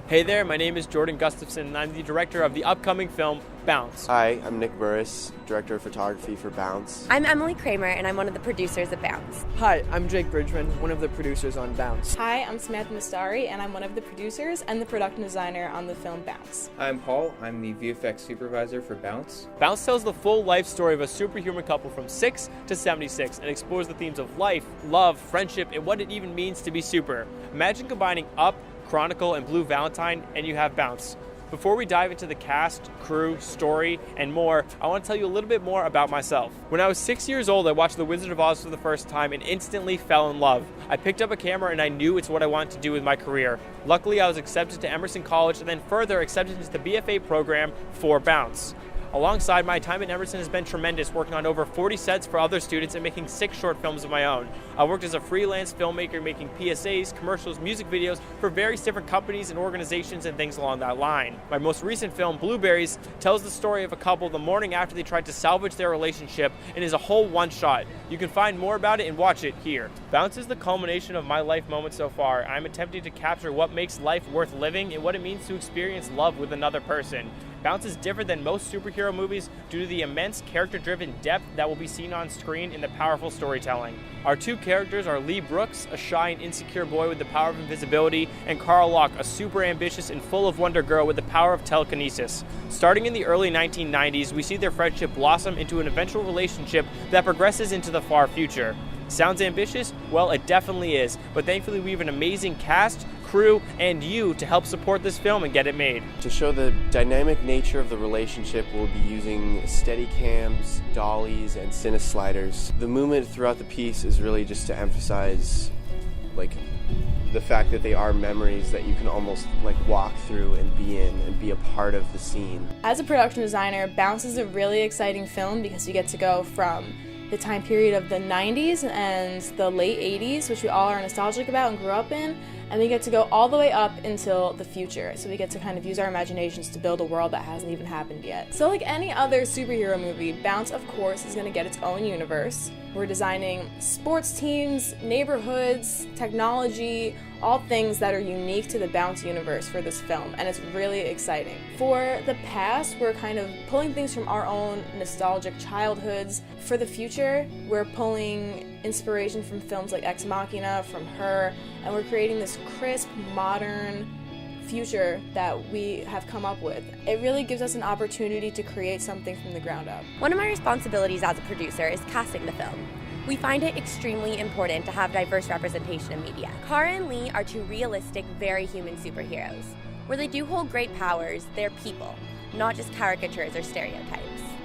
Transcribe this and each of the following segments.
Hey there, my name is Jordan Gustafson, and I'm the director of the upcoming film, Bounce. Hi, I'm Nick Burris, director of photography for Bounce. I'm Emily Kramer, and I'm one of the producers of Bounce. Hi, I'm Jake Bridgman, one of the producers on Bounce. Hi, I'm Samantha Mastari, and I'm one of the producers and the production designer on the film Bounce. I'm Paul. I'm the VFX supervisor for Bounce. Bounce tells the full life story of a superhuman couple from 6 to 76 and explores the themes of life, love, friendship, and what it even means to be super. Imagine combining Up, Chronicle, and Blue Valentine, and you have Bounce. Before we dive into the cast, crew, story, and more, I want to tell you a little bit more about myself. When I was 6 years old, I watched The Wizard of Oz for the first time and instantly fell in love. I picked up a camera and I knew it's what I wanted to do with my career. Luckily, I was accepted to Emerson College and then further accepted into the BFA program for Bounce. Alongside, my time at Emerson has been tremendous, working on over 40 sets for other students and making 6 short films of my own. I worked as a freelance filmmaker making PSAs, commercials, music videos for various different companies and organizations and things along that line. My most recent film, Blueberries, tells the story of a couple the morning after they tried to salvage their relationship and is a whole one-shot. You can find more about it and watch it here. Bounce is the culmination of my life moments so far. I'm attempting to capture what makes life worth living and what it means to experience love with another person. Bounce is different than most superhero movies due to the immense character-driven depth that will be seen on screen in the powerful storytelling. Our 2 characters are Lee Brooks, a shy and insecure boy with the power of invisibility, and Carl Locke, a super ambitious and full of wonder girl with the power of telekinesis. Starting in the early 1990s, we see their friendship blossom into an eventual relationship that progresses into the far future. Sounds ambitious? Well, it definitely is, but thankfully we have an amazing cast, crew, and you to help support this film and get it made. To show the dynamic nature of the relationship, we'll be using steady cams, dollies, and cine sliders. The movement throughout the piece is really just to emphasize the fact that they are memories that you can almost walk through and be in and be a part of the scene. As a production designer, Bounce is a really exciting film because you get to go from the time period of the 90s and the late 80s, which we all are nostalgic about and grew up in, and we get to go all the way up until the future. So we get to kind of use our imaginations to build a world that hasn't even happened yet. So like any other superhero movie, Bounce, of course, is going to get its own universe. We're designing sports teams, neighborhoods, technology, all things that are unique to the Bounce universe for this film, and it's really exciting. For the past, we're kind of pulling things from our own nostalgic childhoods. For the future, we're pulling inspiration from films like Ex Machina, from Her, and we're creating this crisp, modern future that we have come up with. It really gives us an opportunity to create something from the ground up. One of my responsibilities as a producer is casting the film. We find it extremely important to have diverse representation in media. Kara and Lee are 2 realistic, very human superheroes. Where they do hold great powers, they're people, not just caricatures or stereotypes.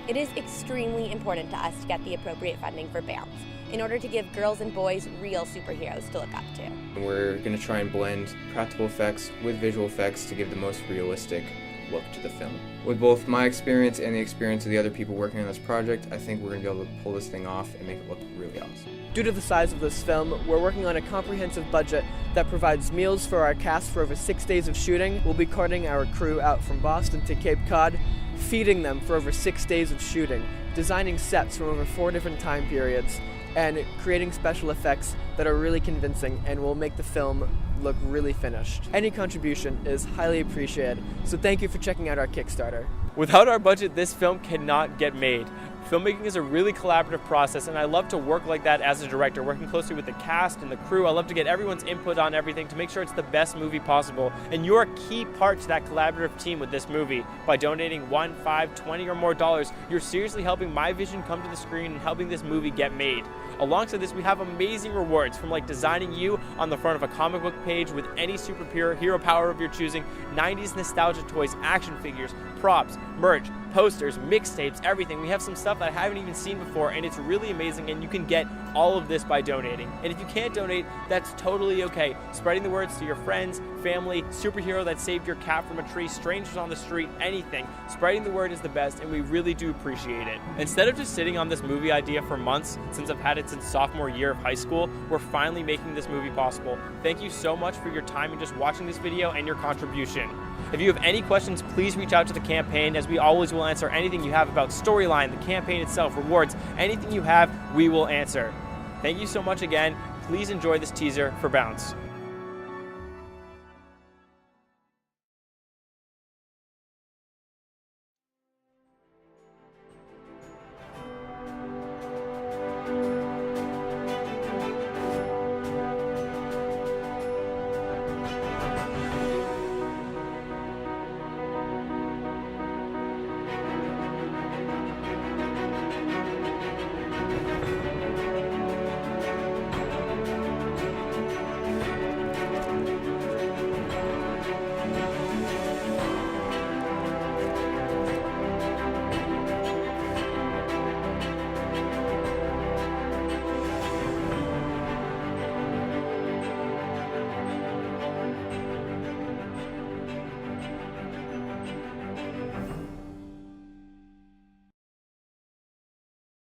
It is extremely important to us to get the appropriate funding for Bounce in order to give girls and boys real superheroes to look up to. We're going to try and blend practical effects with visual effects to give the most realistic look to the film. With both my experience and the experience of the other people working on this project, I think we're going to be able to pull this thing off and make it look really awesome. Due to the size of this film, we're working on a comprehensive budget that provides meals for our cast for over 6 days of shooting. We'll be carting our crew out from Boston to Cape Cod, feeding them for over 6 days of shooting, designing sets from over 4 different time periods, and creating special effects that are really convincing and will make the film look really finished. Any contribution is highly appreciated, so thank you for checking out our Kickstarter. Without our budget, this film cannot get made. Filmmaking is a really collaborative process, and I love to work like that as a director, working closely with the cast and the crew. I love to get everyone's input on everything to make sure it's the best movie possible, and you're a key part to that collaborative team with this movie. By donating $1, $5, $20 or more, you're seriously helping my vision come to the screen and helping this movie get made. Alongside this, we have amazing rewards from designing you on the front of a comic book page with any superhero power of your choosing, 90s nostalgia toys, action figures, props, merch, posters, mixtapes, everything. We have some stuff that I haven't even seen before, and it's really amazing, and you can get all of this by donating. And if you can't donate, that's totally okay. Spreading the words to your friends, family, superhero that saved your cat from a tree, strangers on the street, anything. Spreading the word is the best, and we really do appreciate it. Instead of just sitting on this movie idea for months, since I've had it since sophomore year of high school, we're finally making this movie possible. Thank you so much for your time and just watching this video and your contribution. If you have any questions, please reach out to the campaign, as we always will answer anything you have about storyline, the campaign itself, rewards, anything you have, we will answer. Thank you so much again. Please enjoy this teaser for Bounce.